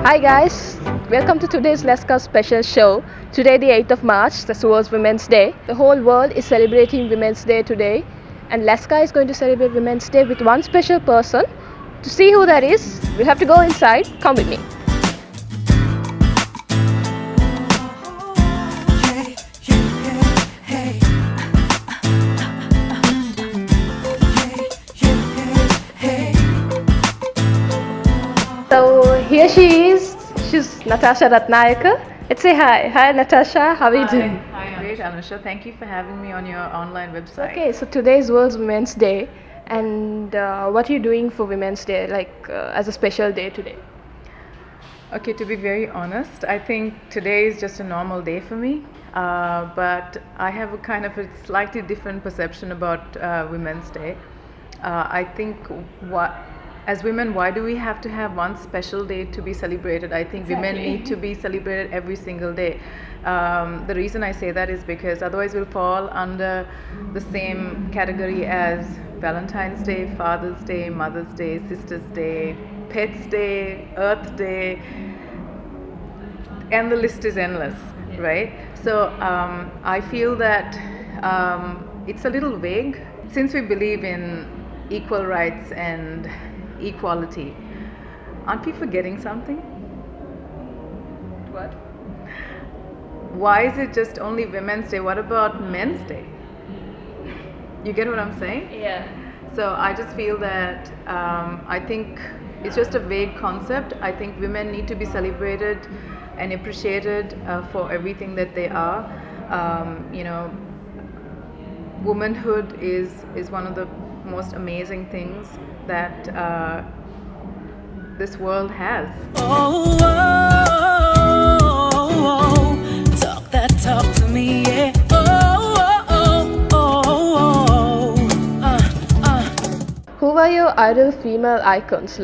Hi guys, welcome to today's Lankas special show. Today the 8th of March, that's World Women's Day. The whole world is celebrating Women's Day today and Lanka is going to celebrate Women's Day with one special person. To see who that is, we'll have to go inside. Come with me. So here she is. She's Natasha Ratnayake. Let's say hi. Hi Natasha, how are you doing? Hi, great, Anusha. Thank you for having me on your online website. Okay, so today is World Women's Day, and what are you doing for Women's Day, as a special day today? Okay, to be very honest, I think today is just a normal day for me, but I have a kind of a slightly different perception about Women's Day. I think as women, why do we have to have one special day to be celebrated? I think women need to be celebrated every single day. The reason I say that is because otherwise we'll fall under the same category as Valentine's Day, Father's Day, Mother's Day, Sister's Day, Pets Day, Earth Day, and the list is endless, right? So I feel that it's a little vague. Since we believe in equal rights and equality, aren't we forgetting something? What? Why is it just only Women's Day? What about Men's Day? You get what I'm saying? Yeah. So I just feel that I think it's just a vague concept. I think women need to be celebrated and appreciated for everything that they are. Womanhood is one of the most amazing things that this world has. Talk that talk to me, yeah. Who are your idol female icons?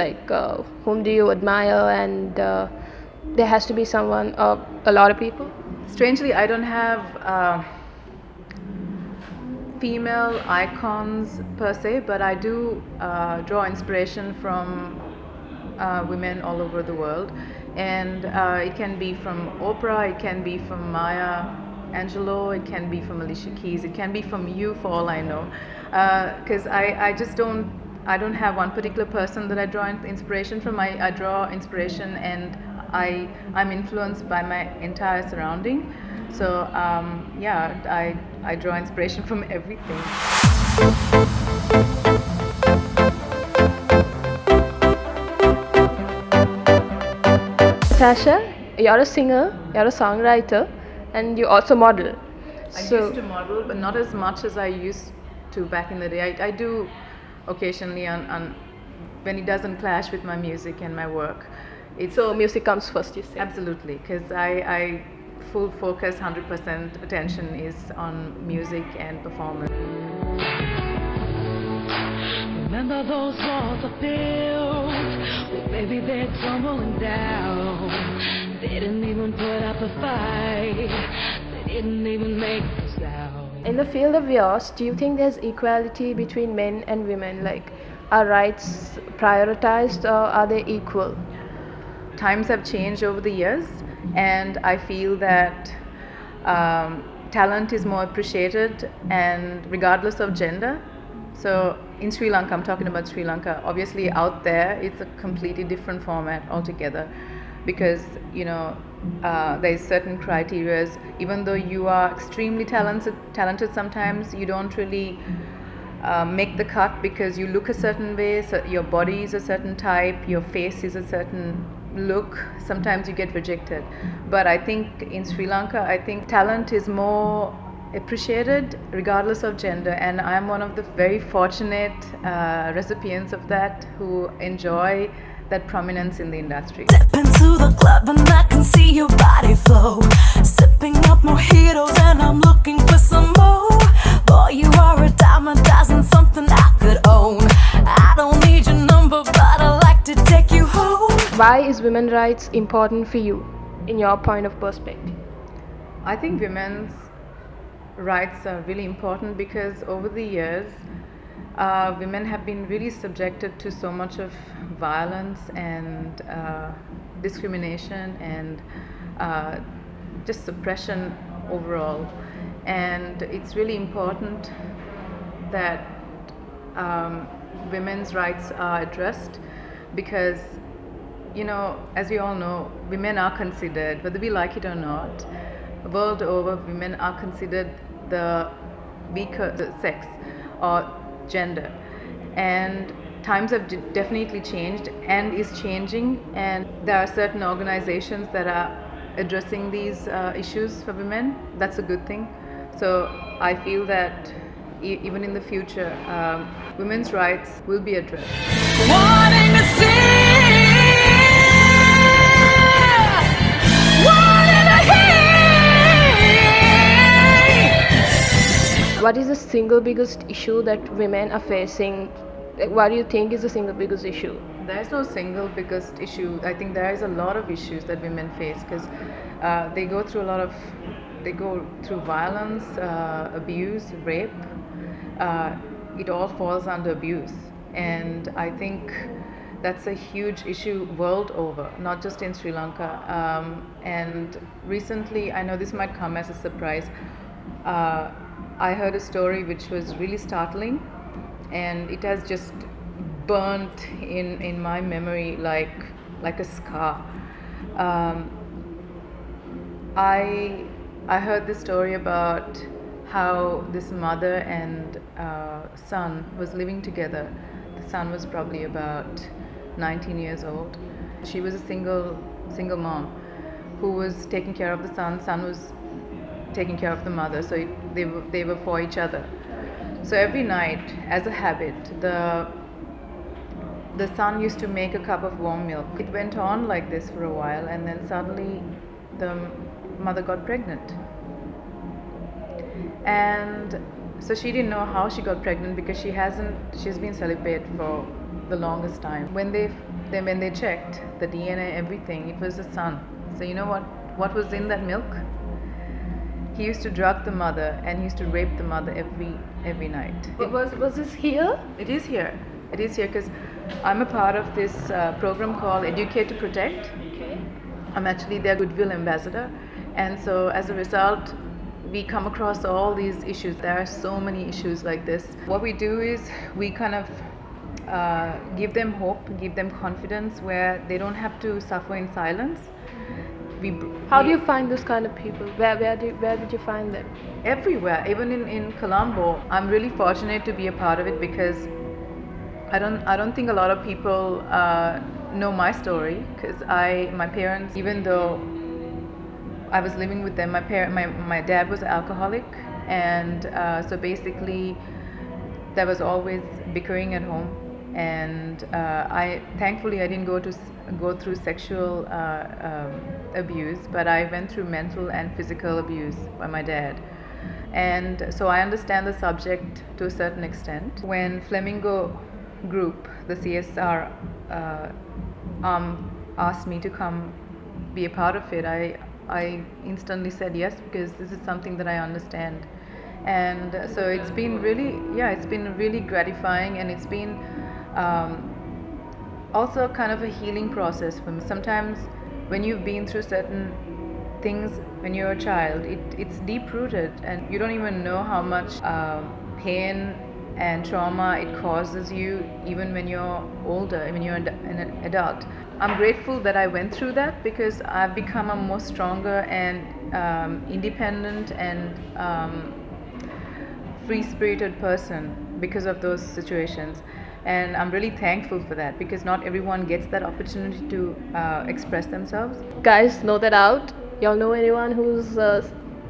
Whom do you admire? And there has to be someone, a lot of people. Strangely, I don't have female icons per se, but I do draw inspiration from women all over the world, and it can be from Oprah, it can be from Maya Angelou, it can be from Alicia Keys, it can be from you for all I know, because I just don't have one particular person that I draw inspiration from. I draw inspiration and I'm influenced by my entire surrounding. So I draw inspiration from everything. Natasha, you're a singer, you're a songwriter, and you also model. I used to model, but not as much as I used to back in the day. I do occasionally on when it doesn't clash with my music and my work. So music comes first, you say? Absolutely, because I full focus, 100% attention is on music and performance. Remember those walls I built? Well, maybe they're tumbling down. They didn't even put up a fight. They didn't even make a sound. In the field of yours, do you think there's equality between men and women? Are rights prioritized or are they equal? Times have changed over the years, and I feel that talent is more appreciated, and regardless of gender. So in Sri Lanka, I'm talking about Sri Lanka, obviously out there it's a completely different format altogether, because there's certain criteria. Even though you are extremely talented sometimes you don't really make the cut because you look a certain way, so your body is a certain type, your face is a certain look. Sometimes you get rejected, but I think in Sri Lanka, I think talent is more appreciated regardless of gender, and I'm one of the very fortunate recipients of that who enjoy that prominence in the industry. Step into the club and I can see your body flow. Sipping up mojitos and I'm looking for some more. Boy, you are a dime a dozen, something I could own. I don't need your number, but I like to take you home. Why is women's rights important for you, in your point of perspective? I think women's rights are really important because over the years women have been really subjected to so much of violence and discrimination and just suppression overall. And it's really important that women's rights are addressed because, you know, as we all know, women are considered, whether we like it or not, world over, women are considered the weaker sex or gender. And times have definitely changed and is changing, and there are certain organizations that are addressing these issues for women. That's a good thing. So I feel that even in the future, women's rights will be addressed. Wanting to see, wanting to hear. What is the single biggest issue that women are facing? Like, what do you think is the single biggest issue? There is no single biggest issue. I think there is a lot of issues that women face because they go through violence, abuse, rape. It all falls under abuse, and I think that's a huge issue world over, not just in Sri Lanka. And recently, I know this might come as a surprise, I heard a story which was really startling, and it has just burnt in my memory like a scar. I heard this story about how this mother and son was living together. The son was probably about 19 years old. She was a single mom who was taking care of the son. Son was taking care of the mother, so they were for each other. So every night, as a habit, the son used to make a cup of warm milk. It went on like this for a while, and then suddenly the mother got pregnant. And so she didn't know how she got pregnant because she's been celibate for the longest time. When they checked the DNA, everything, it was the son. So you know what was in that milk? He used to drug the mother and he used to rape the mother every night. Was this here? It is here. It is here because I'm a part of this program called Educate to Protect. Okay. I'm actually their Goodwill Ambassador. And so as a result, we come across all these issues. There are so many issues like this. What we do is we kind of give them hope, give them confidence where they don't have to suffer in silence. How do you find this kind of people? Where did you find them? Everywhere, even in Colombo. I'm really fortunate to be a part of it because I don't think a lot of people know my story because my parents, even though I was living with them, my dad was an alcoholic, and so basically there was always bickering at home, and thankfully I didn't go through sexual abuse, but I went through mental and physical abuse by my dad. And so I understand the subject to a certain extent. When Flamingo Group, the CSR asked me to come be a part of it, I instantly said yes because this is something that I understand. And so it's been really gratifying, and it's been also kind of a healing process for me. Sometimes when you've been through certain things when you're a child, it's deep-rooted and you don't even know how much pain and trauma it causes you even when you're older, when you're an adult. I'm grateful that I went through that because I've become a more stronger and independent and free-spirited person because of those situations. And I'm really thankful for that because not everyone gets that opportunity to express themselves. Guys, know that out. Y'all know anyone who's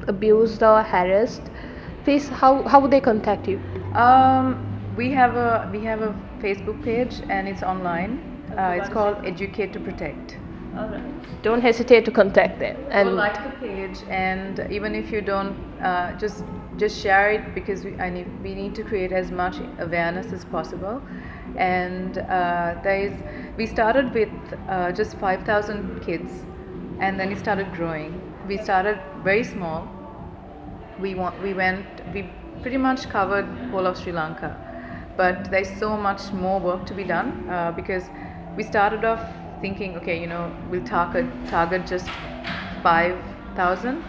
abused or harassed? Please, how would they contact you? We have a Facebook page and it's online. It's called Educate to Protect. Alright. Don't hesitate to contact them. And like the page, and even if you don't, just share it because we need to create as much awareness as possible. And we started with just 5,000 kids, and then it started growing. We started very small. We pretty much covered whole of Sri Lanka. but there's so much more work to be done because we started off thinking, okay, we'll target just 5,000.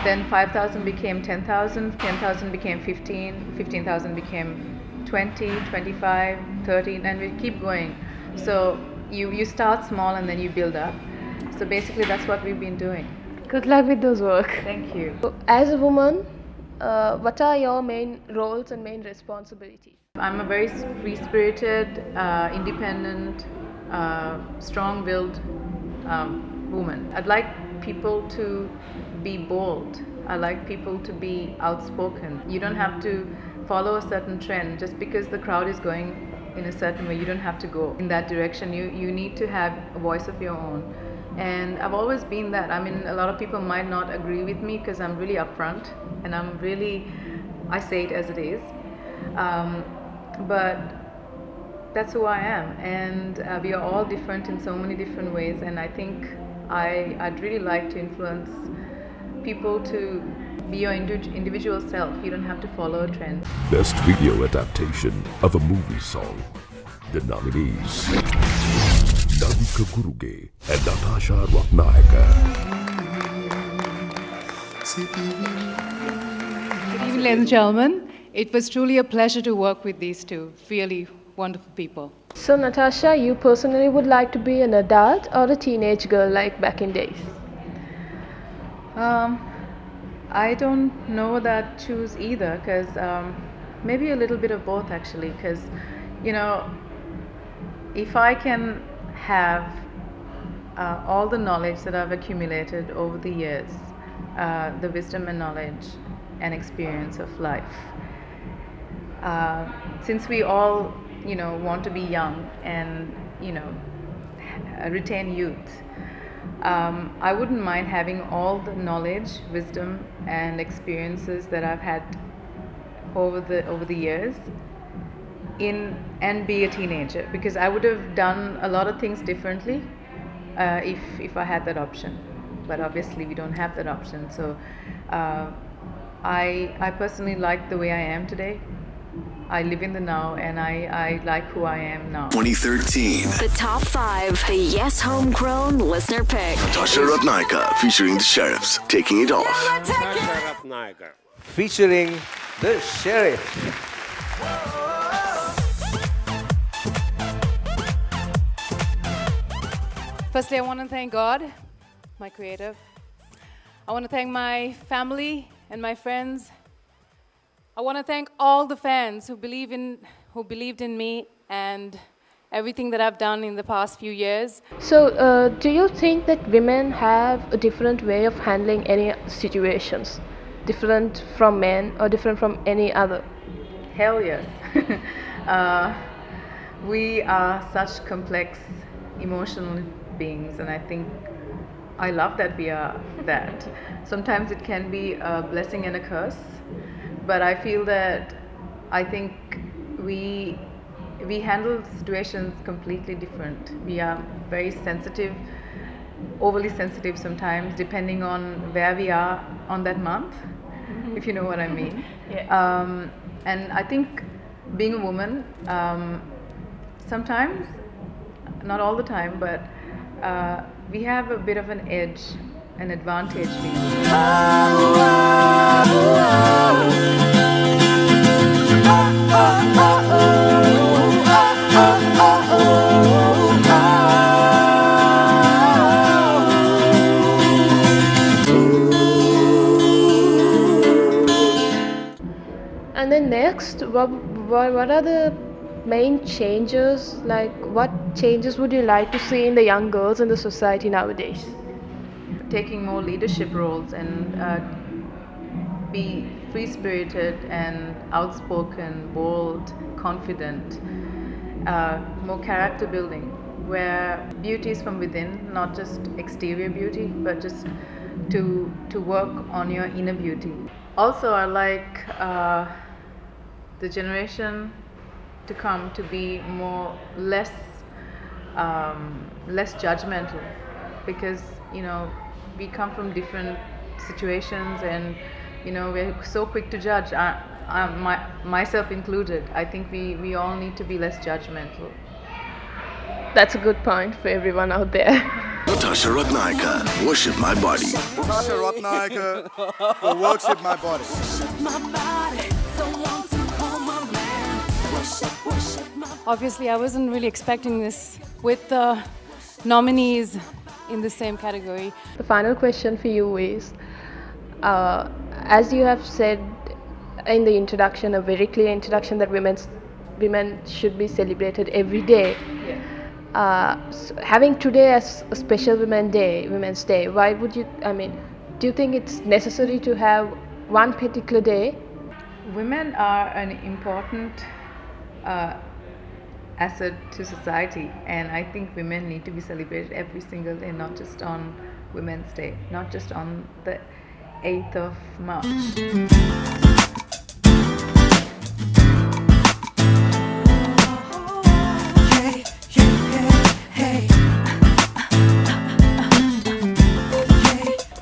Then 5,000 became 10,000, 10,000 became 15, 15,000 became 20, 25, 30, and we keep going. So you start small and then you build up. So basically that's what we've been doing. Good luck with those work. Thank you. As a woman, what are your main roles and main responsibilities? I'm a very free-spirited, independent, strong-willed woman. I'd like people to be bold. I like people to be outspoken. You don't have to follow a certain trend just because the crowd is going in a certain way. You don't have to go in that direction. You need to have a voice of your own. And I've always been that. I mean, a lot of people might not agree with me because I'm really upfront and I say it as it is. But that's who I am, and we are all different in so many different ways, and I think I'd really like to influence people to be your individual self. You don't have to follow a trend. Best video adaptation of a movie song. The nominees: Navika Guruge and Natasha Ratnayake. Good evening, ladies and gentlemen. It was truly a pleasure to work with these two really wonderful people. So Natasha, you personally would like to be an adult or a teenage girl like back in days? I don't know that choose either, because maybe a little bit of both actually, because if I can have all the knowledge that I've accumulated over the years, the wisdom and knowledge and experience of life, since we all want to be young and retain youth, I wouldn't mind having all the knowledge, wisdom and experiences that I've had over the years and be a teenager, because I would have done a lot of things differently if I had that option, but obviously we don't have that option. So I personally like the way I am today. I live in the now, and I like who I am now. 2013. The top 5, the Yes Homegrown listener pick. Natasha Ratnayake featuring the Sheriffs, Taking It Off. Natasha Ratnayake featuring the Sheriff. Firstly, I want to thank God, my creator. I want to thank my family and my friends. I want to thank all the fans who believed in me and everything that I've done in the past few years. So do you think that women have a different way of handling any situations, different from men or different from any other? Hell yes. We are such complex emotional beings, and I think I love that we are that. Sometimes it can be a blessing and a curse, but I feel that I think we handle situations completely different. We are very sensitive, overly sensitive sometimes, depending on where we are on that month, if you know what I mean. Yeah. And I think being a woman, sometimes, not all the time, but we have a bit of an edge, an advantage. And then next, what are the main changes? Like, what changes would you like to see in the young girls in the society nowadays? Taking more leadership roles and be free-spirited and outspoken, bold, confident, more character building, where beauty is from within, not just exterior beauty, but just to work on your inner beauty. Also, I like the generation to come to be less judgmental, because we come from different situations, and we're so quick to judge. myself included. I think we all need to be less judgmental. That's a good point for everyone out there. Natasha Ratnayake, worship my body. Natasha Ratnayake, for worship my body. My body, someone to call my man. Worship my body. Obviously, I wasn't really expecting this with the nominees in the same category. The final question for you is, as you have said in the introduction, a very clear introduction that women should be celebrated every day. So having today as a special Women's Day, why would you? I mean, do you think it's necessary to have one particular day? Women are an important asset to society, and I think women need to be celebrated every single day, not just on Women's Day, not just on the 8th of March.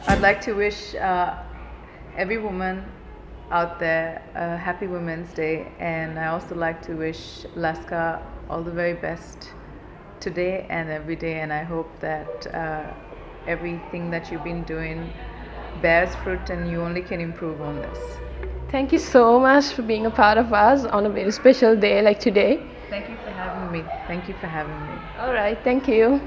I'd like to wish every woman out there a happy Women's Day, and I also like to wish Laska all the very best today and every day, and I hope that everything that you've been doing bears fruit and you only can improve on this. Thank you so much for being a part of us on a very special day like today. Thank you for having me. Thank you for having me. All right, thank you.